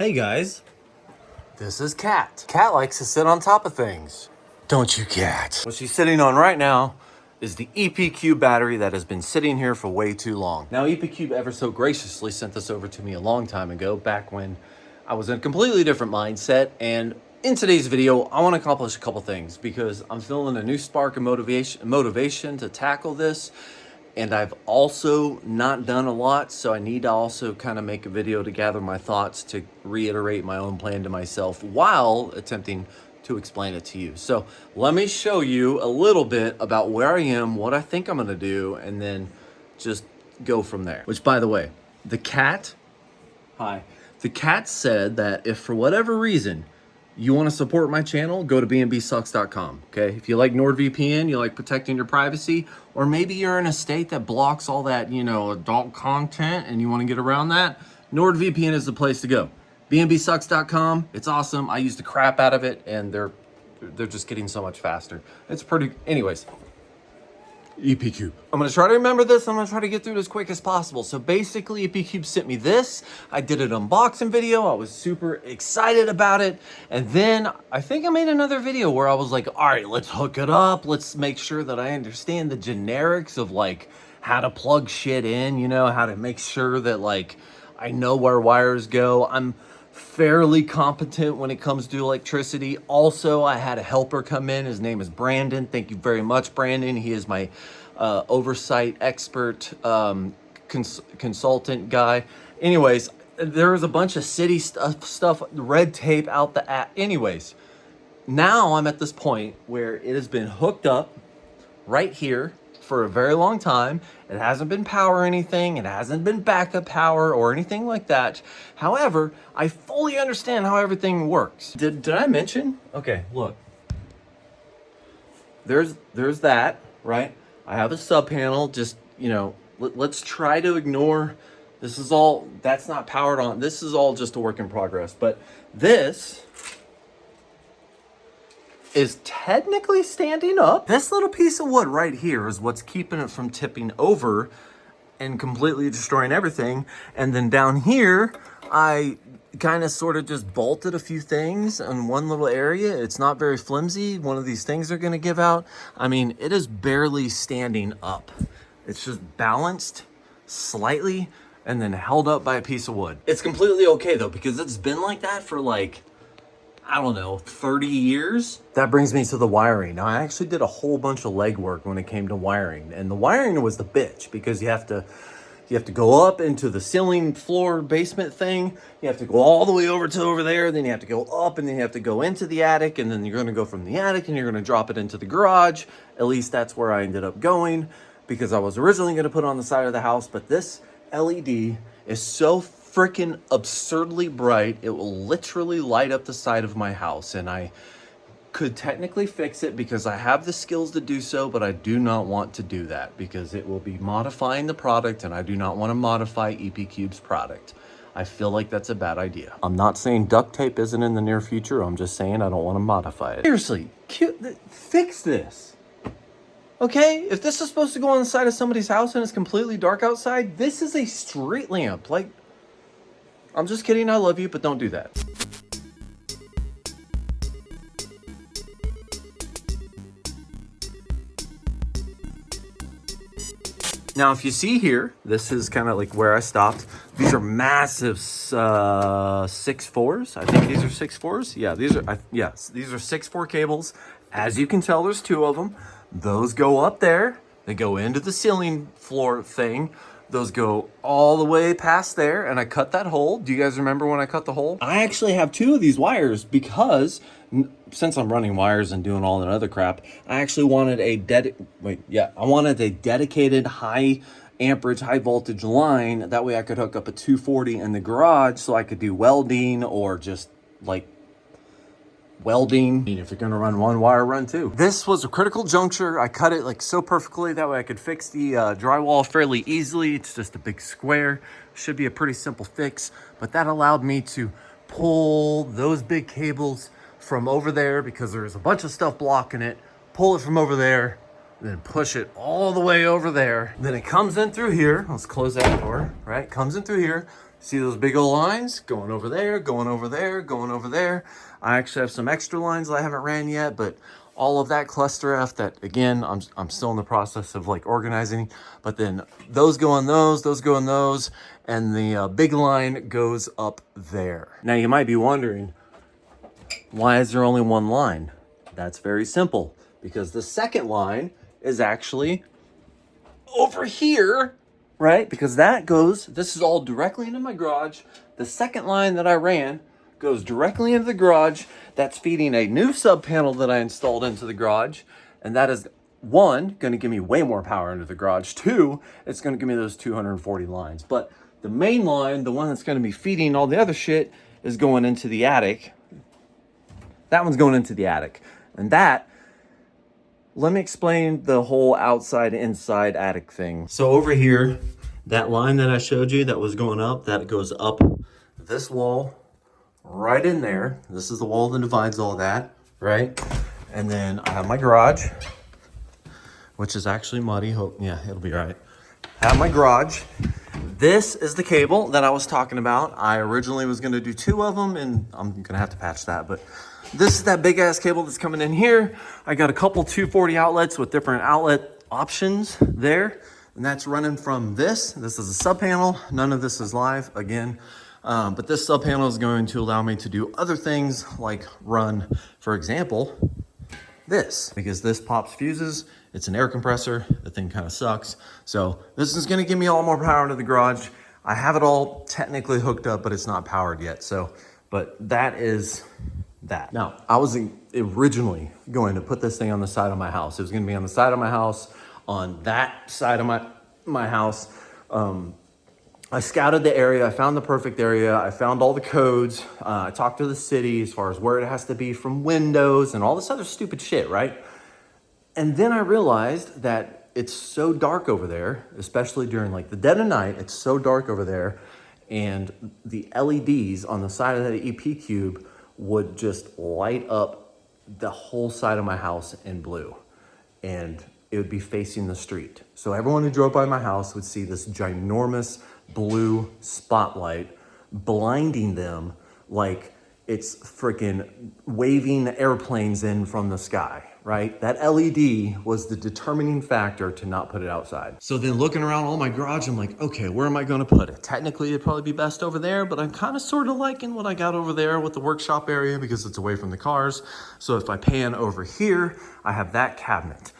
Hey guys. This is Kat. Kat likes to sit on top of things. Don't you, Kat? What she's sitting on right now is the EPQ battery that has been sitting here for way too long. Now, EPQ ever so graciously sent this over to me a long time ago, back when I was in a completely different mindset. And in today's video, I want to accomplish a couple things because I'm feeling a new spark of motivation to tackle this. And I've also not done a lot, so I need to also kind of make a video to gather my thoughts, to reiterate my own plan to myself while attempting to explain it to you. So let me show you a little bit about where I am, what I think I'm gonna do, and then just go from there. Which, by the way, the cat said that if for whatever reason you want to support my channel, go to bnbsucks.com, okay? If you like NordVPN, you like protecting your privacy, or maybe you're in a state that blocks all that, adult content and you want to get around that, NordVPN is the place to go. bnbsucks.com, it's awesome. I use the crap out of it, and they're just getting so much faster. It's pretty, anyways. EPQ. I'm gonna try to remember this. I'm gonna try to get through it as quick as possible. So basically, EPQ sent me this. I did an unboxing video. I was super excited about it. And then I think I made another video where I was like, all right, let's hook it up. Let's make sure that I understand the generics of like how to plug shit in, how to make sure that like I know where wires go. I'm fairly competent when it comes to electricity. Also, I had a helper come in. His name is Brandon. Thank you very much, Brandon. He is my oversight expert consultant guy. Anyways, there was a bunch of city stuff, red tape out the app. Anyways, now I'm at this point where it has been hooked up right here for a very long time. It hasn't been power or anything. It hasn't been backup power or anything like that. However, I fully understand how everything works. Did I mention? Okay, look. There's that, right? I have a sub panel. Just, let's try to ignore. This is all, that's not powered on. This is all just a work in progress. But this is technically standing up. This little piece of wood right here is what's keeping it from tipping over and completely destroying everything. And then down here, I kind of sort of just bolted a few things in one little area. It's not very flimsy. One of these things are gonna give out. I mean, it is barely standing up. It's just balanced slightly and then held up by a piece of wood. It's completely okay though, because it's been like that for like, I don't know, 30 years. That brings me to the wiring. Now, I actually did a whole bunch of legwork when it came to wiring, and the wiring was the bitch because you have to go up into the ceiling floor basement thing. You have to go all the way over to over there. Then you have to go up, and then you have to go into the attic, and then you're going to go from the attic and you're going to drop it into the garage. At least that's where I ended up going because I was originally going to put it on the side of the house, but this LED is so freaking absurdly bright. It will literally light up the side of my house, and I could technically fix it because I have the skills to do so, but I do not want to do that because it will be modifying the product, and I do not want to modify EPQ's product. I feel like that's a bad idea. I'm not saying duct tape isn't in the near future. I'm just saying I don't want to modify it. Seriously, fix this. Okay, if this is supposed to go on the side of somebody's house and it's completely dark outside, this is a street lamp. Like, I'm just kidding, I love you, but don't do that. Now, if you see here, this is kind of like where I stopped. These are massive 6.4s. I think these are 6.4s. Yeah, these are 6.4 cables. As you can tell, there's two of them. Those go up there. They go into the ceiling floor thing. Those go all the way past there, and I cut that hole. Do you guys remember when I cut the hole? I actually have two of these wires because since I'm running wires and doing all that other crap, I actually wanted a dedicated high amperage, high voltage line. That way I could hook up a 240 in the garage so I could do welding or just like welding. If you're gonna run one wire, run two. This was a critical juncture. I cut it like so perfectly. That way I could fix the drywall fairly easily. It's just a big square. Should be a pretty simple fix, but that allowed me to pull those big cables from over there because there's a bunch of stuff blocking it. Pull it from over there, then push it all the way over there. Then it comes in through here. Let's close that door, right? Comes in through here. See those big old lines going over there, going over there, going over there. I actually have some extra lines that I haven't ran yet, but all of that cluster F that, again, I'm still in the process of like organizing, but then those go on those go on those, and the big line goes up there. Now you might be wondering, why is there only one line? That's very simple, because the second line is actually over here, right? Because this is all directly into my garage. The second line that I ran goes directly into the garage. That's feeding a new sub panel that I installed into the garage. And that is, one, going to give me way more power into the garage. Two, it's going to give me those 240 lines. But the main line, the one that's going to be feeding all the other shit, is going into the attic. That one's going into the attic. And that, let me explain the whole outside inside attic thing. So over here, that line that I showed you that was going up, that goes up this wall right in there. This is the wall that divides all that, right? And then I have my garage, which is actually muddy. Hope, yeah, it'll be all right. I have my garage. This is the cable that I was talking about. I originally was gonna do 2 of them, and I'm gonna have to patch that, but this is that big ass cable that's coming in here. I got a couple 240 outlets with different outlet options there. And that's running from this. This is a sub panel. None of this is live again. But this sub panel is going to allow me to do other things like run, for example, this, because this pops fuses. It's an air compressor. The thing kind of sucks. So this is going to give me a lot more power into the garage. I have it all technically hooked up, but it's not powered yet. So, but that is that. Now, I was originally going to put this thing on the side of my house. It was going to be on the side of my house, on that side of my house. I scouted the area. I found the perfect area. I found all the codes. I talked to the city as far as where it has to be from windows and all this other stupid shit, right? And then I realized that it's so dark over there, especially during like the dead of night. It's so dark over there, and the LEDs on the side of that EP cube would just light up the whole side of my house in blue, and it would be facing the street. So everyone who drove by my house would see this ginormous blue spotlight blinding them like it's freaking waving airplanes in from the sky, right? That LED was the determining factor to not put it outside. So then looking around all my garage, I'm like, okay, where am I gonna put it? Technically, it'd probably be best over there, but I'm kind of sort of liking what I got over there with the workshop area because it's away from the cars. So if I pan over here, I have that cabinet.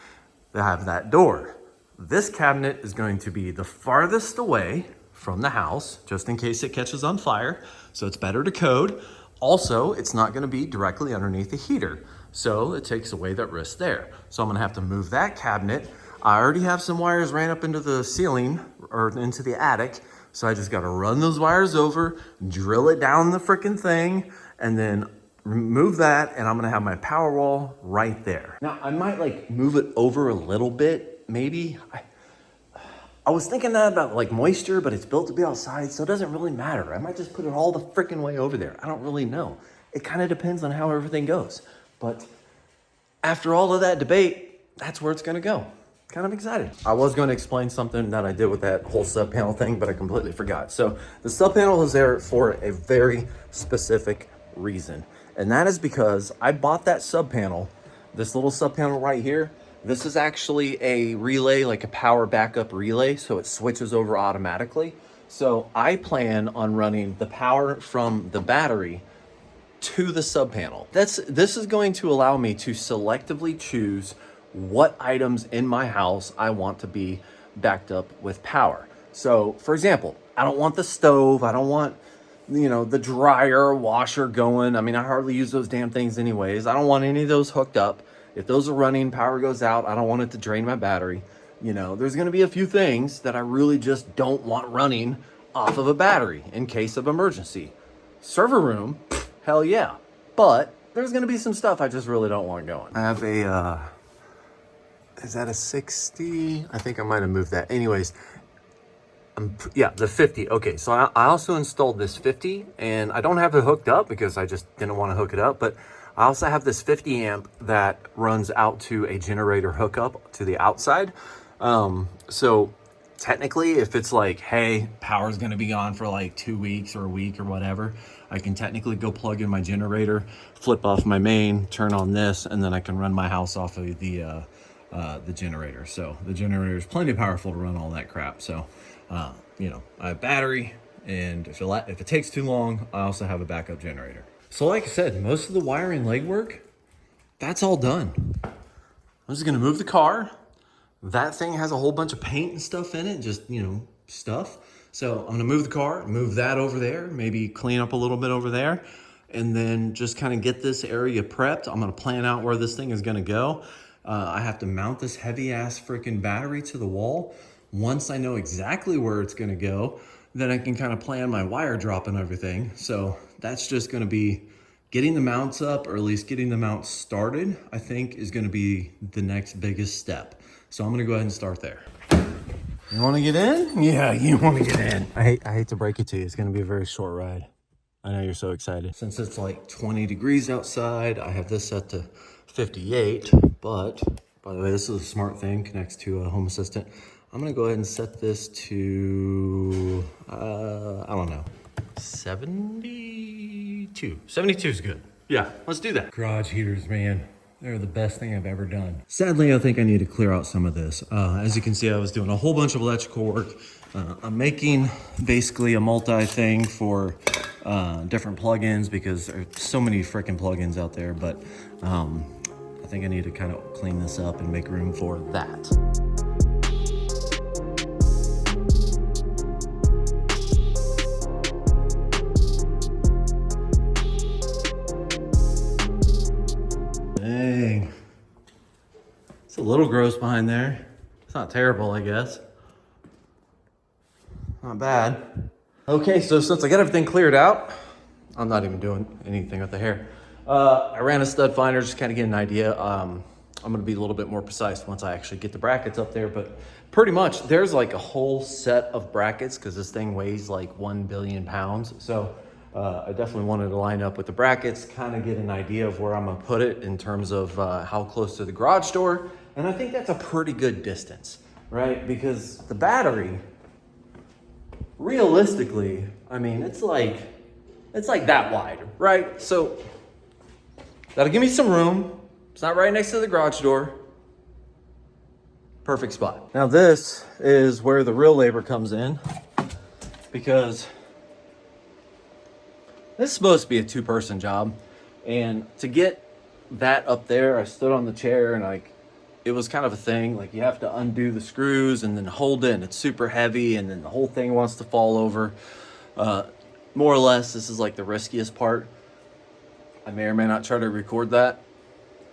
I have that door. This cabinet is going to be the farthest away from the house, just in case it catches on fire. So it's better to code. Also, it's not gonna be directly underneath the heater. So it takes away that risk there. So I'm gonna have to move that cabinet. I already have some wires ran up into the ceiling or into the attic. So I just gotta run those wires over, drill it down the freaking thing, and then remove that, and I'm gonna have my power wall right there. Now I might like move it over a little bit, maybe. I was thinking that about like moisture, but it's built to be outside, so it doesn't really matter. I might just put it all the freaking way over there. I don't really know. It kind of depends on how everything goes. But after all of that debate, that's where it's gonna go. Kind of excited. I was gonna explain something that I did with that whole sub panel thing, but I completely forgot. So the sub panel is there for a very specific reason. And that is because I bought that sub panel, this little sub panel right here. This is actually a relay, like a power backup relay, so it switches over automatically. So I plan on running the power from the battery to the sub panel. This is going to allow me to selectively choose what items in my house I want to be backed up with power. So for example, I don't want the stove, I don't want, you know, the dryer, washer going. I mean, I hardly use those damn things anyways. I don't want any of those hooked up. If those are running, power goes out, I don't want it to drain my battery. You know, there's gonna be a few things that I really just don't want running off of a battery in case of emergency. Server room, hell yeah. But there's gonna be some stuff I just really don't want going. I have a, is that a 60? I think I might have moved that. Anyways, yeah, the 50. Okay, so I also installed this 50, and I don't have it hooked up because I just didn't want to hook it up, but I also have this 50 amp that runs out to a generator hookup to the outside. So technically, if it's like, hey, power's gonna be on for like 2 weeks or a week or whatever, I can technically go plug in my generator, flip off my main, turn on this, and then I can run my house off of the generator. So the generator is plenty powerful to run all that crap. So, you know, I have battery, and if it takes too long, I also have a backup generator. So like I said, most of the wiring legwork, that's all done. I'm just gonna move the car. That thing has a whole bunch of paint and stuff in it, just, you know, stuff. So I'm gonna move the car, move that over there, maybe clean up a little bit over there, and then just kind of get this area prepped. I'm gonna plan out where this thing is gonna go. I have to mount this heavy ass freaking battery to the wall. Once I know exactly where it's gonna go, then I can kind of plan my wire drop and everything. So that's just gonna be getting the mounts up, or at least getting the mounts started, I think is gonna be the next biggest step. So I'm gonna go ahead and start there. You wanna get in? Yeah, you wanna get in. I hate to break it to you, it's gonna be a very short ride. I know you're so excited. Since it's like 20 degrees outside, I have this set to 58, but by the way, this is a smart thing, connects to a Home Assistant. I'm gonna go ahead and set this to, I don't know, 72. 72 is good. Yeah, let's do that. Garage heaters, man. They're the best thing I've ever done. Sadly, I think I need to clear out some of this. As you can see, I was doing a whole bunch of electrical work. I'm making basically a multi thing for different plugins because there's so many freaking plugins out there, but I think I need to kind of clean this up and make room for that. Dang. It's a little gross behind there. It's not terrible, I guess. Not bad. Okay, so since I got everything cleared out, I'm not even doing anything with the hair. I ran a stud finder, just kind of get an idea. I'm gonna be a little bit more precise once I actually get the brackets up there, but pretty much there's like a whole set of brackets because this thing weighs like 1 billion pounds. So I definitely wanted to line up with the brackets, kind of get an idea of where I'm gonna put it in terms of how close to the garage door. And I think that's a pretty good distance, right? Because the battery, realistically, I mean, it's like that wide, right? So that'll give me some room. It's not right next to the garage door. Perfect spot. Now this is where the real labor comes in, because this is supposed to be a 2-person job. And to get that up there, I stood on the chair and like, it was kind of a thing. Like you have to undo the screws and then hold it, and it's super heavy, and then the whole thing wants to fall over. More or less, this is like the riskiest part. I may or may not try to record that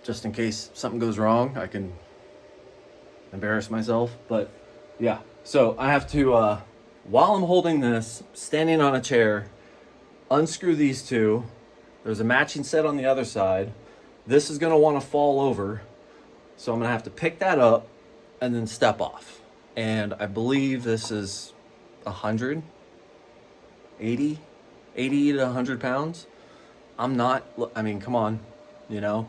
just in case something goes wrong. I can embarrass myself, but yeah. So I have to, while I'm holding this, standing on a chair, unscrew these two. There's a matching set on the other side. This is gonna wanna fall over. So I'm gonna have to pick that up and then step off. And I believe this is 80 to 100 pounds. I mean, come on, you know?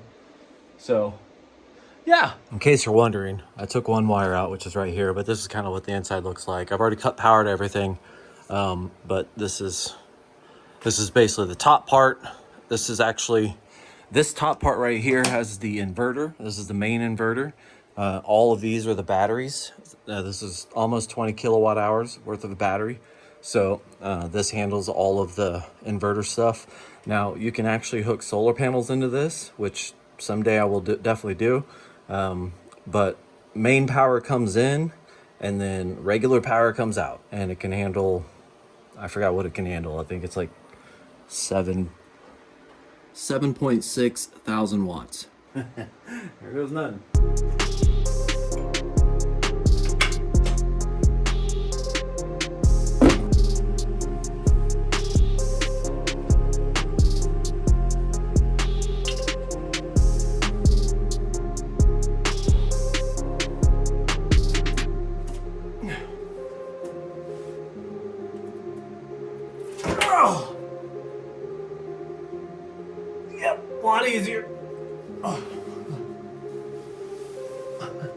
So, yeah. In case you're wondering, I took one wire out, which is right here, but this is kind of what the inside looks like. I've already cut power to everything, but this is basically the top part. This top part right here has the inverter. This is the main inverter. All of these are the batteries. This is almost 20 kilowatt hours worth of the battery. So this handles all of the inverter stuff. Now you can actually hook solar panels into this, which someday I will definitely do. But main power comes in and then regular power comes out, and it can handle, I forgot what it can handle. I think it's like 7.6 thousand watts. There goes nothing. Oh! Yep, a lot easier. Oh. Okay.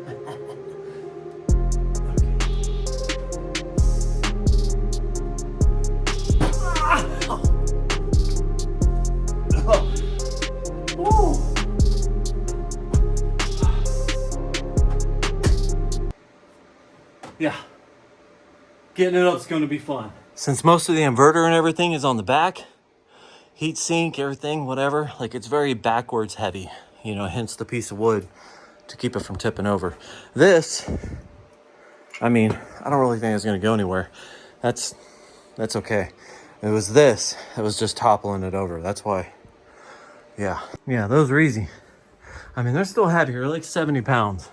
Getting it up's gonna be fun. Since most of the inverter and everything is on the back, heat sink, everything, whatever, like it's very backwards heavy, you know, hence the piece of wood to keep it from tipping over. This, I mean, I don't really think it's gonna go anywhere. That's okay. It was this that was just toppling it over. That's why, yeah. Yeah, those are easy. I mean, they're still heavy, they're like 70 pounds.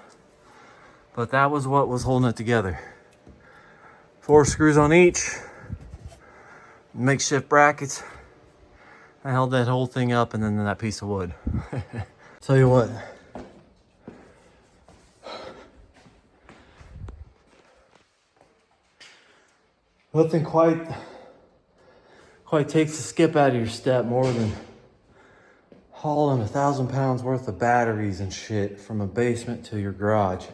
But that was what was holding it together. 4 screws on each, makeshift brackets. I held that whole thing up, and then that piece of wood. Tell you what. Nothing quite takes a skip out of your step more than hauling 1,000 pounds worth of batteries and shit from a basement to your garage.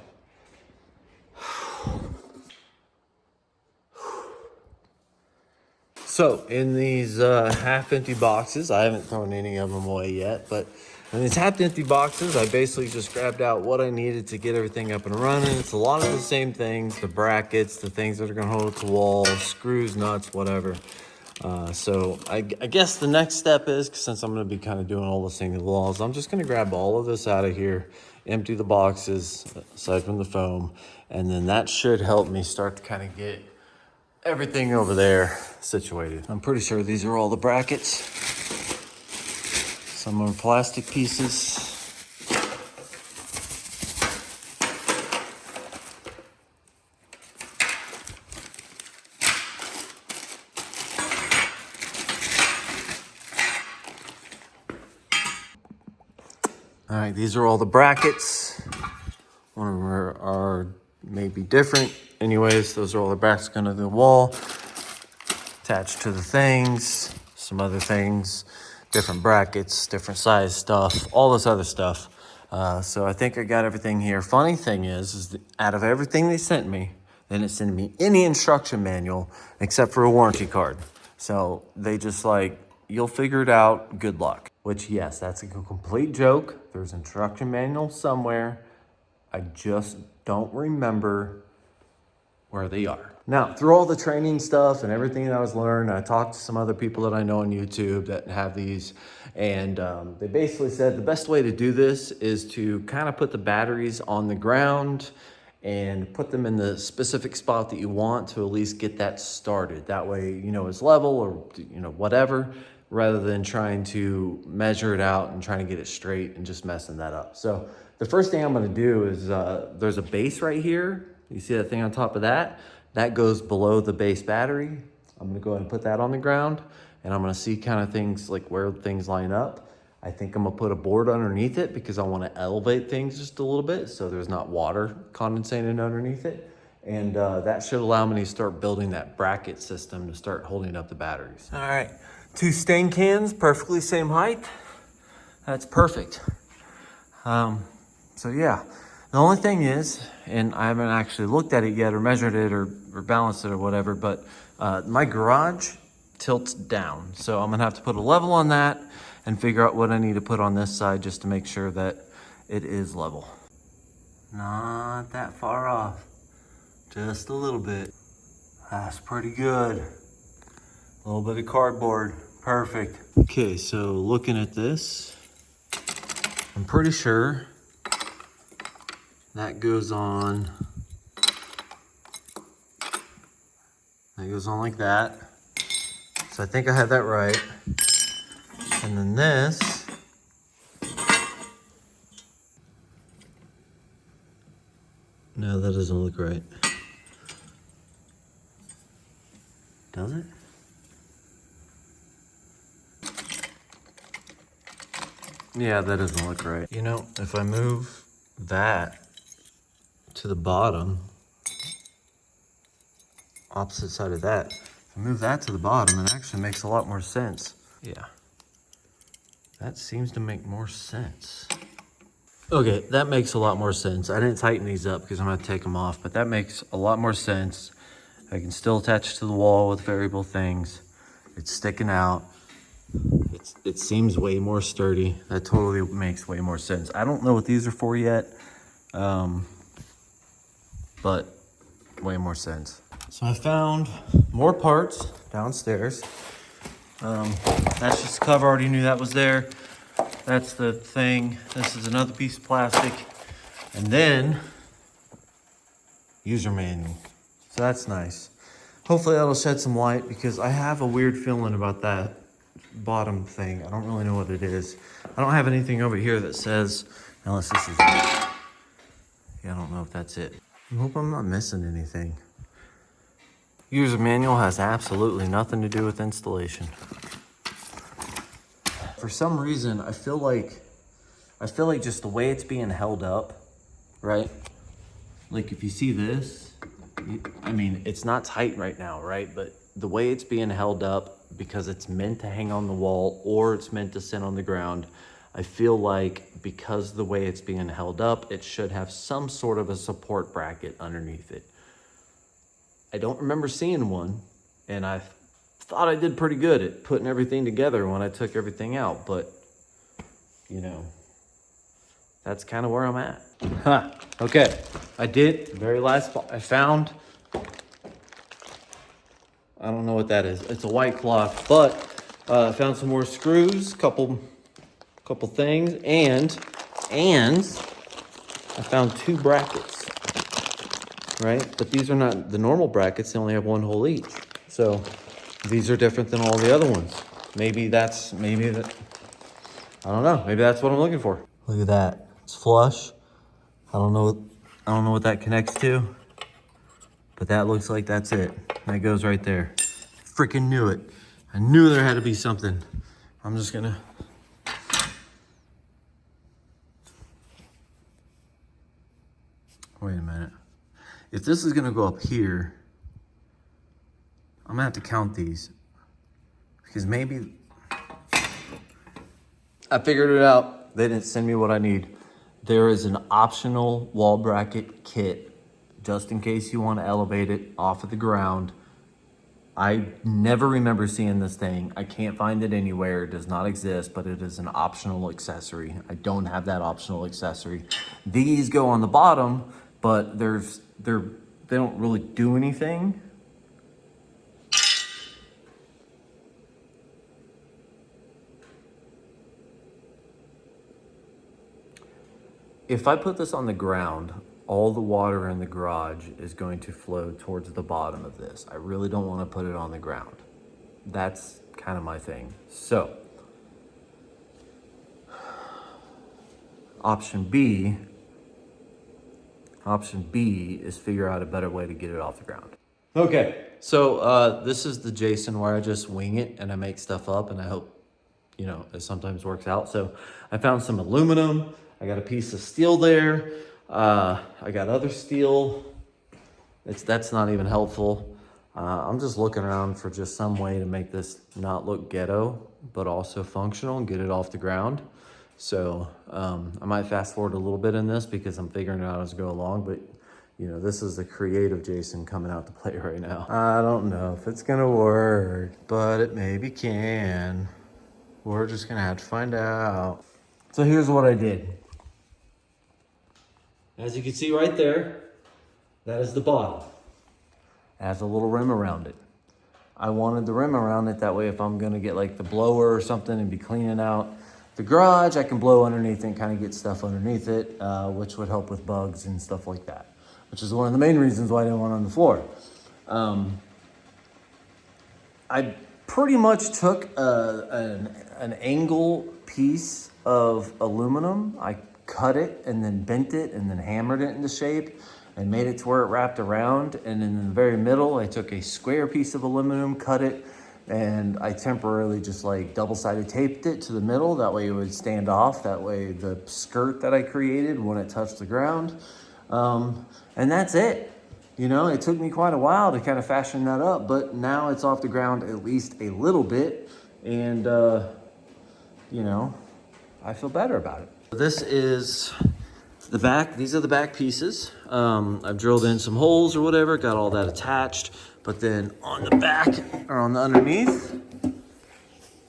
So in these half-empty boxes, I haven't thrown any of them away yet, but in these half-empty boxes, I basically just grabbed out what I needed to get everything up and running. It's a lot of the same things, the brackets, the things that are gonna hold it to the wall, screws, nuts, whatever. So I guess the next step is, since I'm gonna be kind of doing all this thing to the walls, I'm just gonna grab all of this out of here, empty the boxes, aside from the foam, and then that should help me start to kind of get everything over there situated. I'm pretty sure these are all the brackets. Some are plastic pieces. All right, these are all the brackets. One of them are maybe different. Anyways, those are all the brackets going to the wall. Attached to the things, some other things, different brackets, different size stuff, all this other stuff. So I think I got everything here. Funny thing is that out of everything they sent me, they didn't send me any instruction manual except for a warranty card. So they just like, you'll figure it out, good luck. Which, yes, that's a complete joke. There's an instruction manual somewhere. I just don't remember where they are. Now, through all the training stuff and everything that I was learned, I talked to some other people that I know on YouTube that have these, and they basically said the best way to do this is to kind of put the batteries on the ground and put them in the specific spot that you want to at least get that started. That way, you know, it's level or, you know, whatever, rather than trying to measure it out and trying to get it straight and just messing that up. So the first thing I'm gonna do is, there's a base right here. You see that thing on top of that? That goes below the base battery. I'm gonna go ahead and put that on the ground, and I'm gonna see kind of things like where things line up. I think I'm gonna put a board underneath it because I wanna elevate things just a little bit so there's not water condensating underneath it. And that should allow me to start building that bracket system to start holding up the batteries. All right, 2 stain cans, perfectly same height. That's perfect. So yeah. The only thing is, and I haven't actually looked at it yet or measured it or balanced it or whatever, but my garage tilts down. So I'm gonna have to put a level on that and figure out what I need to put on this side just to make sure that it is level. Not that far off, just a little bit. That's pretty good. A little bit of cardboard, perfect. Okay, so looking at this, I'm pretty sure that goes on like that. So I think I had that right. And then this, no, that doesn't look right. Does it? Yeah, that doesn't look right. You know, if I move that to the bottom, opposite side of that, if I move that to the bottom, it actually makes a lot more sense. Yeah, that seems to make more sense. Okay, that makes a lot more sense. I didn't tighten these up because I'm gonna take them off, but that makes a lot more sense. I can still attach to the wall with variable things. It's sticking out. It seems way more sturdy. That totally makes way more sense. I don't know what these are for yet, but way more sense. So I found more parts downstairs. That's just the cover, I already knew that was there. That's the thing. This is another piece of plastic. And then, user manual. So that's nice. Hopefully that'll shed some light because I have a weird feeling about that bottom thing. I don't really know what it is. I don't have anything over here that says, unless this is it. Yeah, I don't know if that's it. I hope I'm not missing anything. User manual has absolutely nothing to do with installation. For some reason, I feel like just the way it's being held up, right? Like if you see this, I mean, it's not tight right now, right? But the way it's being held up, because it's meant to hang on the wall or it's meant to sit on the ground, I feel like because the way it's being held up, it should have some sort of a support bracket underneath it. I don't remember seeing one, and I thought I did pretty good at putting everything together when I took everything out, but you know, that's kind of where I'm at. Huh. Okay, I did, very last spot I found, I don't know what that is. It's a white cloth, but I found some more screws, couple things, and I found 2 brackets, right? But these are not the normal brackets. They only have 1 hole each. So these are different than all the other ones. Maybe that, I don't know. Maybe that's what I'm looking for. Look at that. It's flush. I don't know what that connects to, but that looks like that's it. That goes right there. Freaking knew it. I knew there had to be something. I'm just gonna. Wait a minute. If this is gonna go up here, I'm gonna have to count these. Because maybe, I figured it out. They didn't send me what I need. There is an optional wall bracket kit, just in case you want to elevate it off of the ground. I never remember seeing this thing. I can't find it anywhere. It does not exist, but it is an optional accessory. I don't have that optional accessory. These go on the bottom, but they don't really do anything. If I put this on the ground, all the water in the garage is going to flow towards the bottom of this. I really don't want to put it on the ground. That's kind of my thing. So, option B is figure out a better way to get it off the ground. Okay, so this is the Jason where I just wing it and I make stuff up, and I hope, you know, it sometimes works out. So I found some aluminum. I got a piece of steel there. I got other steel. That's not even helpful. I'm just looking around for just some way to make this not look ghetto, but also functional and get it off the ground. So I might fast forward a little bit in this because I'm figuring it out as I go along, but you know, this is the creative Jason coming out to play right now. I don't know if it's gonna work, but it maybe can. We're just gonna have to find out. So here's what I did. As you can see right there, that is the bottom. It has a little rim around it. I wanted the rim around it, that way if I'm gonna get like the blower or something and be cleaning out the garage, I can blow underneath it and kind of get stuff underneath it, which would help with bugs and stuff like that, which is one of the main reasons why I didn't want it on the floor. I pretty much took an angle piece of aluminum. I cut it and then bent it and then hammered it into shape and made it to where it wrapped around. And in the very middle, I took a square piece of aluminum, cut it, and I temporarily just like double-sided taped it to the middle. That way it would stand off. That way the skirt that I created wouldn't touch the ground. And that's it. You know, it took me quite a while to kind of fashion that up, but now it's off the ground at least a little bit. And, you know, I feel better about it. This is the back. These are the back pieces. I've drilled in some holes or whatever, got all that attached. But then on the back, or on the underneath,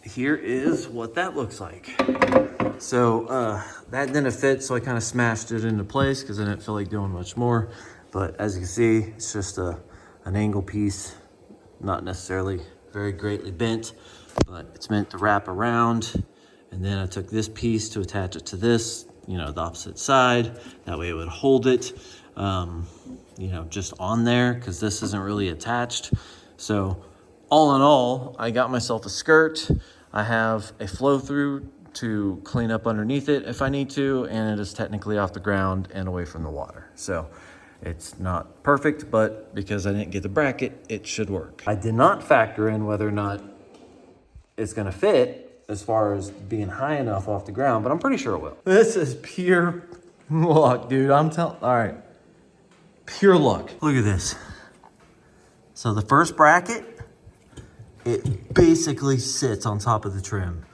here is what that looks like. So that didn't fit, so I kind of smashed it into place because I didn't feel like doing much more. But as you can see, it's just a an angle piece, not necessarily very greatly bent, but it's meant to wrap around. And then I took this piece to attach it to this, you know, the opposite side. That way it would hold it, you know, just on there, because this isn't really attached. So all in all, I got myself a skirt. I have a flow through to clean up underneath it if I need to, and it is technically off the ground and away from the water. So it's not perfect, but because I didn't get the bracket, it should work. I did not factor in whether or not it's gonna fit as far as being high enough off the ground, but I'm pretty sure it will. This is pure luck, dude. I'm telling, all right. Pure luck. Look at this. So the first bracket, it basically sits on top of the trim.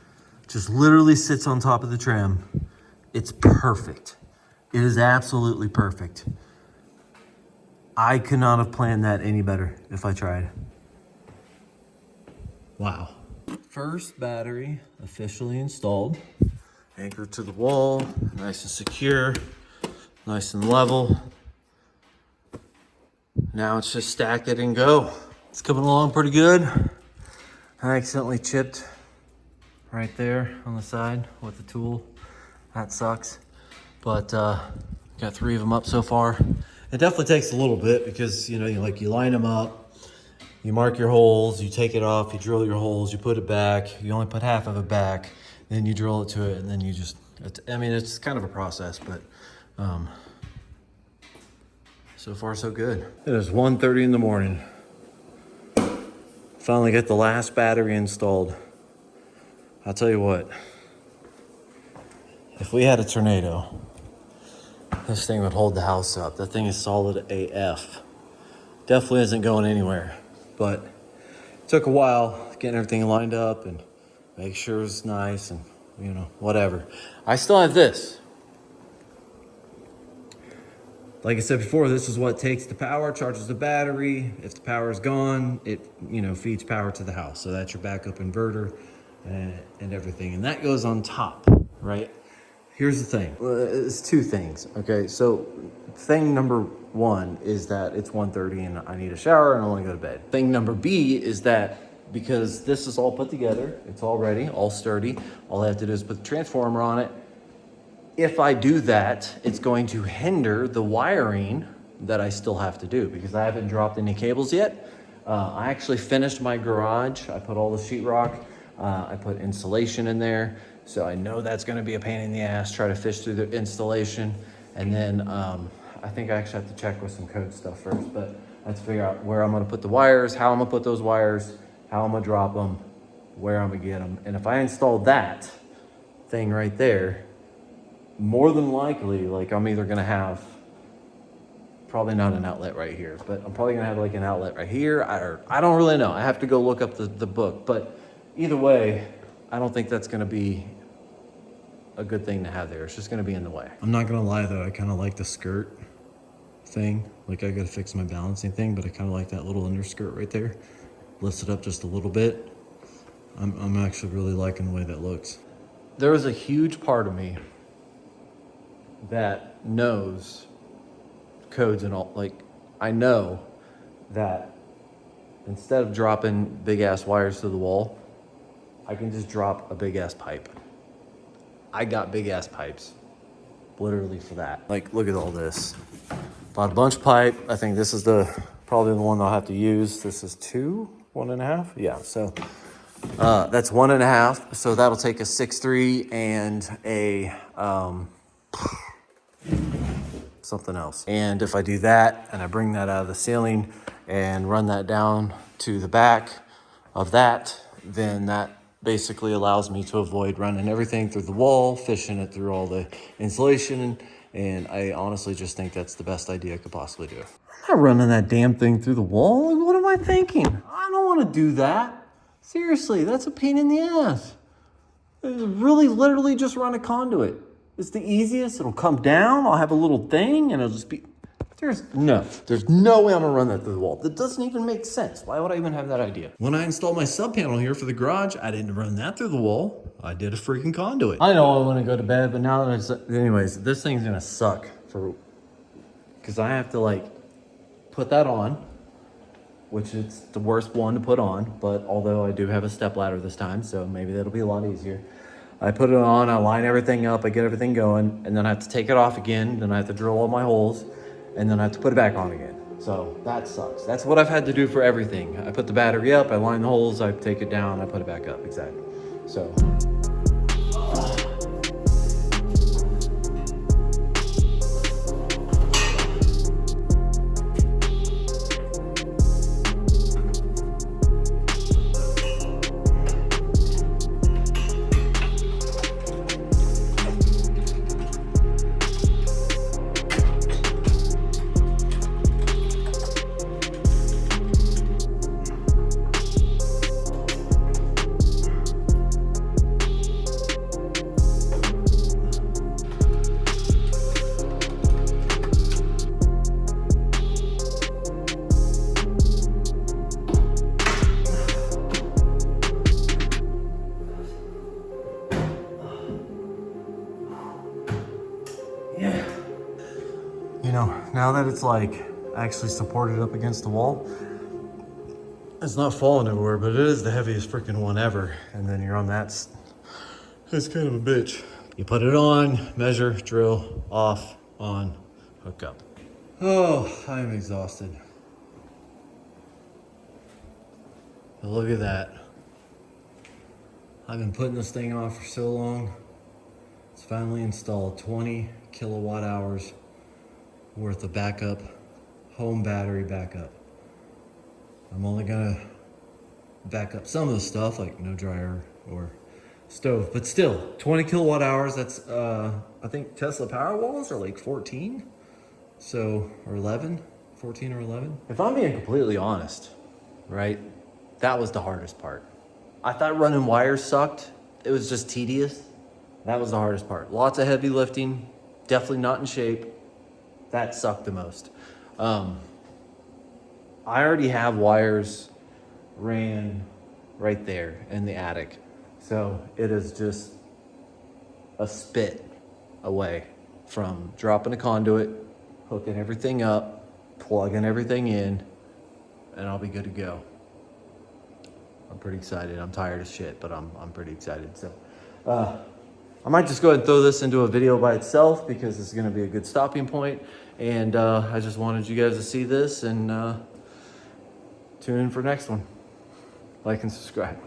Just literally sits on top of the trim. It's perfect. It is absolutely perfect. I could not have planned that any better if I tried. Wow. First battery officially installed. Anchored to the wall, nice and secure, nice and level. Now it's just stack it and go. It's coming along pretty good. I accidentally chipped right there on the side with the tool. That sucks. But got 3 of them up so far. It definitely takes a little bit because, you know, you line them up, you mark your holes, you take it off, you drill your holes, you put it back, you only put half of it back, then you drill it to it, and then you just, I mean, it's kind of a process, but so far so good. It is 1:30 in the morning. Finally got the last battery installed. I'll tell you what, if we had a tornado, this thing would hold the house up. That thing is solid AF. Definitely isn't going anywhere, but it took a while getting everything lined up and make sure it's nice and, you know, whatever. I still have this. Like I said before, this is what takes the power, charges the battery. If the power is gone, it, you know, feeds power to the house. So that's your backup inverter and everything. And that goes on top, right? Here's the thing. It's 2 things, okay? So thing number 1 is that it's 1:30 and I need a shower and I want to go to bed. Thing number B is that because this is all put together, it's all ready, all sturdy, all I have to do is put the transformer on it. If I do that, it's going to hinder the wiring that I still have to do because I haven't dropped any cables yet. I actually finished my garage. I put all the sheetrock. I put insulation in there. So I know that's gonna be a pain in the ass, try to fish through the installation. And then I think I actually have to check with some code stuff first, but I have to figure out where I'm gonna put the wires, how I'm gonna put those wires, how I'm gonna drop them, where I'm gonna get them. And if I install that thing right there, more than likely, like I'm either gonna have, probably not an outlet right here, but I'm probably gonna have like an outlet right here. I don't really know. I have to go look up the book, but either way, I don't think that's gonna be a good thing to have there. It's just gonna be in the way. I'm not gonna lie though, I kinda like the skirt thing. Like I gotta fix my balancing thing, but I kinda like that little underskirt right there. Lifts it up just a little bit. I'm actually really liking the way that looks. There was a huge part of me that knows codes and all. Like, I know that instead of dropping big ass wires to the wall, I can just drop a big ass pipe. I got big ass pipes literally for that. Like, look at all this. Bought a bunch of pipe. I think this is probably the one I'll have to use. This is 1.5. Yeah, so that's 1.5. So that'll take a 6.3 and a something else. And if I do that and I bring that out of the ceiling and run that down to the back of that, then that basically allows me to avoid running everything through the wall, fishing it through all the insulation. And I honestly just think that's the best idea I could possibly do. I'm not running that damn thing through the wall. Like, what am I thinking? I don't want to do that. Seriously, that's a pain in the ass. Really, literally just run a conduit. It's the easiest. It'll come down. I'll have a little thing and it'll just be... There's no way I'm gonna run that through the wall. That doesn't even make sense. Why would I even have that idea? When I installed my sub panel here for the garage, I didn't run that through the wall. I did a freaking conduit. I know I want to go to bed, but now that anyways, this thing's gonna suck because I have to like put that on, which is the worst one to put on, but although I do have a step ladder this time, so maybe that'll be a lot easier. I put it on, I line everything up, I get everything going, and then I have to take it off again, then I have to drill all my holes, and then I have to put it back on again. So that sucks. That's what I've had to do for everything. I put the battery up, I line the holes, I take it down, I put it back up, exactly. So. Yeah. You know, now that it's like actually supported up against the wall, it's not falling everywhere, but it is the heaviest freaking one ever. And then you're on that, it's kind of a bitch. You put it on, measure, drill, off, on, hook up. Oh, I'm exhausted. But look at that. I've been putting this thing off for so long. It's finally installed 20 kilowatt hours worth of backup, home battery backup. I'm only gonna back up some of the stuff like no dryer or stove, but still 20 kilowatt hours. That's I think Tesla Powerwalls are like 14, so, or 11, 14 or 11. If I'm being completely honest, right, that was the hardest part. I thought running wires sucked. It was just tedious. That was the hardest part. Lots of heavy lifting, definitely not in shape. That sucked the most. I already have wires ran right there in the attic. So it is just a spit away from dropping a conduit, hooking everything up, plugging everything in, and I'll be good to go. I'm pretty excited. I'm tired as shit, but I'm pretty excited. So I might just go ahead and throw this into a video by itself because this is going to be a good stopping point. And I just wanted you guys to see this and tune in for next one. Like and subscribe.